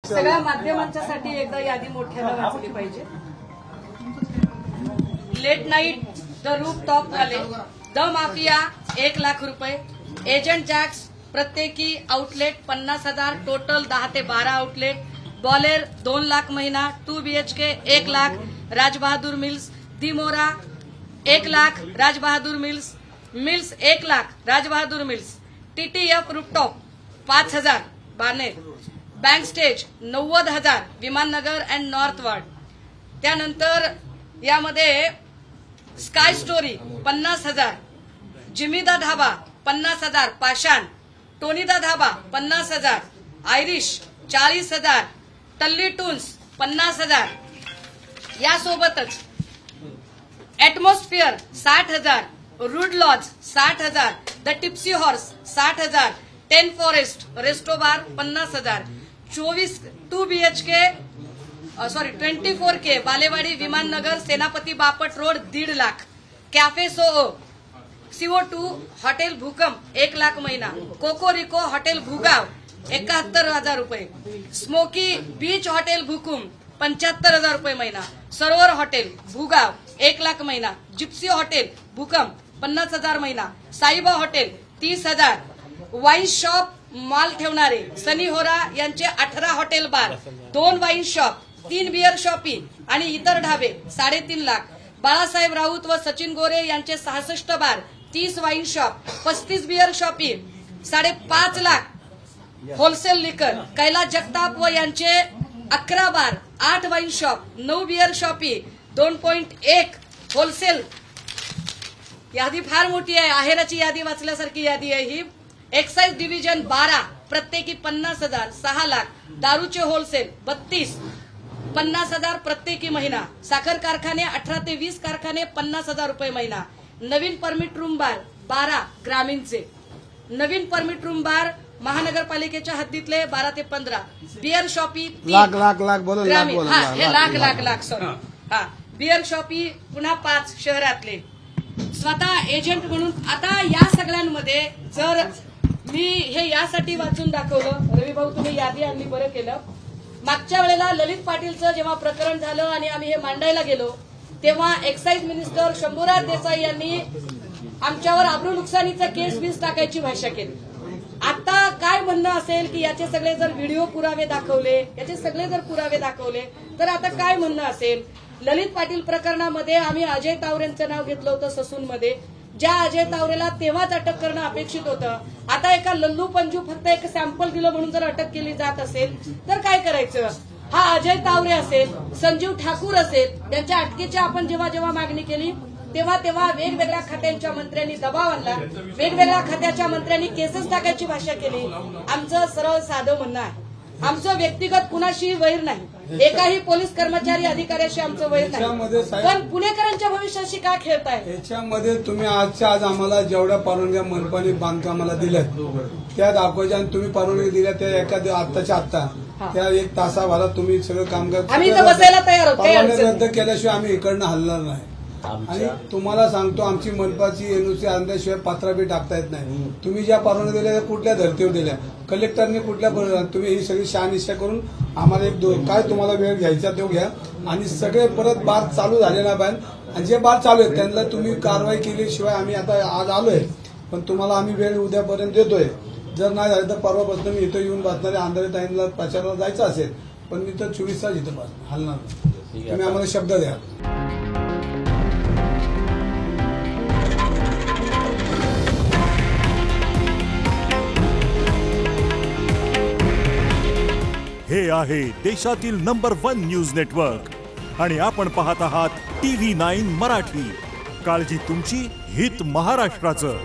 सगळ्या माध्यमांच्यासाठी एकदा यादी मोठ्यानं वाचली पाहिजे। लेट नाईट द रूफटॉप वाले, द माफिया 1 लाख रुपये, एजंट जॅक्स प्रत्येकी आउटलेट 50,000, टोटल 10 ते 12 आउटलेट, बॉलेर 2 लाख महिना, 2 BHK 1 lakh, Rajbahadur mills, Dimora 1 lakh, Rajbahadur mills, mills 1 lakh, Rajbahadur mills, TTF rooftop 5,000 Baner, bank stage 90,000 Vimannagar and north ward. त्यानंतर यामध्ये स्काय स्टोरी 50,000, जिमीदा धाबा 50,000, पाषाण, टोनीदा धाबा 50,000, आयरिश 40,000, टल्ली टून्स 50,000, यासोबतच atmosphere 60,000, rude lodge 60,000, the tipsy horse 60,000, 10 forest restobar 50,000, 2 BHK 24K Balewadi Vimannagar Senapati Bapat road 1.5 lakh, cafe CO2 hotel भूकंप 1 लाख महिना, कोकोरिको hotel Bhugaon 71,000 रुपये, smoky beach hotel भूकुम 75,000 रुपये महिना, सरोवर हॉटेल भूगाव 1 लाख महिना, जिप्सी हॉटेल भूकंप 50,000 महिना, साईबा हॉटेल 30,000, वाईन शॉप माल ठेवणारे सनी होरा यांचे 18 hotel bar, 2 wine shop, 3 beer shoppe आणि इतर ढाबे 3.5 लाख, बाळासाहेब राऊत व सचिन गोरे यांचे 66 bar, 30 wine shop, 35 beer shoppe 5.5 lakh, wholesale liquor, Kailas Jagtap व यांचे 11 bar, 8 wine shop, 9 beer shoppe, 2.1 wholesale. यादी फार मोठी आहे, आहेराची यादी वाचल्यासारखी यादी आहे ही। एक्साइज डिव्हिजन 12 प्रत्येकी 50,000, 6 लाख, दारूचे होलसेल 32 50,000 प्रत्येकी महिना, साखर कारखाने 18 ते 20 कारखाने 50,000 रुपये महिना, नवीन परमिट रूम बार 12 ग्रामीणचे, नवीन परमिट रूम बार महानगरपालिकेच्या हद्दीतले 12 ते 15, बियर शॉपी लाख बोला ग्रामीण, हे लाख सॉरी, बियर शॉपी पुन्हा 5 शहरातले, स्वतः एजंट म्हणून। आता या सगळ्यांमध्ये जर मी हे यासाठी वाचून दाखवलं, रवी भाऊ तुम्ही यादी आणली, बरं केलं। मागच्या वेळेला ललित पाटीलचं जेव्हा प्रकरण झालं आणि आम्ही हे मांडायला गेलो तेव्हा एक्साईज मिनिस्टर शंभूराज देसाई यांनी आमच्यावर आबरू नुकसानीचा केस टाकायची भाषा केली। आता काय म्हणणं असेल की याचे सगळे जर व्हिडिओ पुरावे दाखवले, याचे सगळे जर पुरावे दाखवले तर आता काय म्हणणं असेल। ललित पाटील प्रकरणामध्ये आम्ही अजय तावरेंचं नाव घेतलं होतं ससूनमध्ये, ज्या अजय तावरेला तेव्हाच अटक करणं अपेक्षित होतं। आता एका लल्लू पंजू फक्त एक सॅम्पल दिलं म्हणून जर अटक केली जात असेल तर काय करायचं। हा अजय तावरे असेल, संजीव ठाकूर असेल, त्यांच्या अटकेची आपण जेव्हा मागणी केली तेव्हा वेगवेगळ्या खात्यांच्या मंत्र्यांनी दबाव आणला, वेगवेगळ्या खात्याच्या मंत्र्यांनी केसेस टाकायची भाषा केली। आमचं सरळ साधं म्हणणं आहे, आमचं व्यक्तिगत कुणाशी वैर नाही, एकाही पोलीस कर्मचारी अधिकाऱ्याशी आमचं वैर नाही, पण पुणेकरांच्या भविष्याशी काय खेळताय। याच्यामध्ये तुम्ही आजच्या आज आम्हाला जेवढ्या परवानग्या मनपाने बांधकामाला दिल्यात त्या दाखवायच्या, आणि तुम्ही परवानगी दिल्या त्या एखाद्या आत्ताच्या आत्ता त्या 1 तासाभरात तुम्ही सगळं काम करा, आम्ही तर बसायला तयार आहोत। परवानगी रद्द केल्याशिवाय आम्ही इकडनं हलणार नाही। आणि तुम्हाला सांगतो आमची मनपाची एनओसी आणल्याशिवाय पत्रा बी टाकता येत नाही। तुम्ही ज्या परवानगी दिल्या त्या कुठल्या धर्तीवर दिल्या, कलेक्टरने कुठल्या, तुम्ही ही सगळी शहानिशा करून आम्हाला काय तुम्हाला वेळ घ्यायचा तो घ्या, आणि सगळे परत बार चालू झालेला पाहिजे, आणि जे बार चालू आहेत त्यांना तुम्ही कारवाई केल्याशिवाय आम्ही आता आज आलोय, पण तुम्हाला आम्ही वेळ उद्यापर्यंत देतोय। जर नाही झालं तर परवापासून मी इथं येऊन बसणारे आंधळे ताईंना प्रचाराला जायचं असेल, पण मी तर 24 तास इथं हलणार, तुम्ही आम्हाला शब्द द्या। हे आहे देशातील नंबर 1 न्यूज नेटवर्क आणि आपण पाहत आहात TV9 मराठी। काळजी तुमची, हित महाराष्ट्राचं।